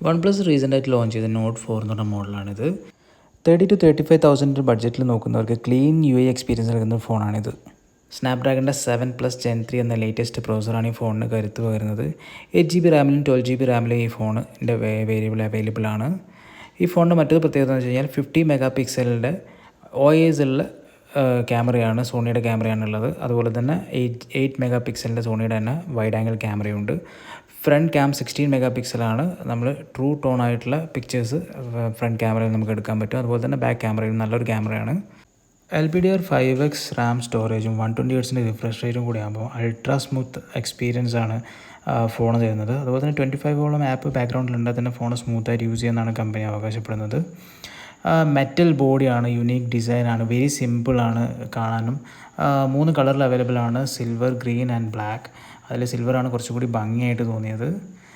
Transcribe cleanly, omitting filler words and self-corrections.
OnePlus റീസെൻ്റായിട്ട് launch ചെയ്ത not 4 എന്ന് പറഞ്ഞ മോഡലാണിത്. 30,000 to 35,000 ബഡ്ജറ്റിൽ നോക്കുന്നവർക്ക് ക്ലീൻ UI എക്സ്പീരിയൻസ് നൽകുന്ന ഫോണാണിത്. സ്നാപ്ഡ്രാഗണിൻ്റെ 7+ Gen 3 എന്ന ലേറ്റസ്റ്റ് പ്രോസറാണ് ഈ ഫോണിന് കരുത്ത് പകരുന്നത്. 8GB റാമിലും 12GB റാമിലും ഈ ഫോണിൻ്റെ വേരിയബിൾ അവൈലബിൾ ആണ്. ഈ ഫോണിൻ്റെ മറ്റൊരു പ്രത്യേകത എന്ന് വെച്ച് കഴിഞ്ഞാൽ 50 മെഗാ പിക്സലിൻ്റെ OIS ഉള്ള ക്യാമറയാണ്, സോണിയുടെ ക്യാമറയാണുള്ളത്. അതുപോലെ തന്നെ 8 മെഗാ പിക്സലിൻ്റെ സോണിയുടെ തന്നെ വൈഡ് ആംഗിൾ ക്യാമറയുണ്ട്. ഫ്രണ്ട് ക്യാം 16 മെഗാ പിക്സലാണ്. നമ്മൾ ട്രൂ ടോൺ ആയിട്ടുള്ള പിക്ചേഴ്സ് ഫ്രണ്ട് ക്യാമറയിൽ നമുക്ക് എടുക്കാൻ പറ്റും. അതുപോലെ തന്നെ ബാക്ക് ക്യാമറയും നല്ലൊരു ക്യാമറയാണ്. LPDDR5X റാം സ്റ്റോറേജും 120 Hz റിഫ്രഷ് റേറ്റും കൂടി ആകുമ്പോൾ അൾട്രാ സ്മൂത്ത് എക്സ്പീരിയൻസ് ആണ് ഫോൺ തരുന്നത്. അതുപോലെ തന്നെ 25 ആപ്പ് ബാക്ക്ഗ്രൗണ്ടിലുണ്ടാൽ തന്നെ ഫോൺ സ്മൂത്തായിട്ട് യൂസ് ചെയ്യുന്നതാണ് കമ്പനി അവകാശപ്പെടുന്നത്. മെറ്റൽ ബോഡിയാണ്, യുണീക്ക് ഡിസൈനാണ്, വെരി സിമ്പിളാണ് കാണാനും. 3 കളറിൽ അവൈലബിൾ ആണ്, സിൽവർ, ഗ്രീൻ ആൻഡ് ബ്ലാക്ക്. അതിൽ സിൽവറാണ് കുറച്ചുകൂടി ഭംഗിയായിട്ട് തോന്നിയത്.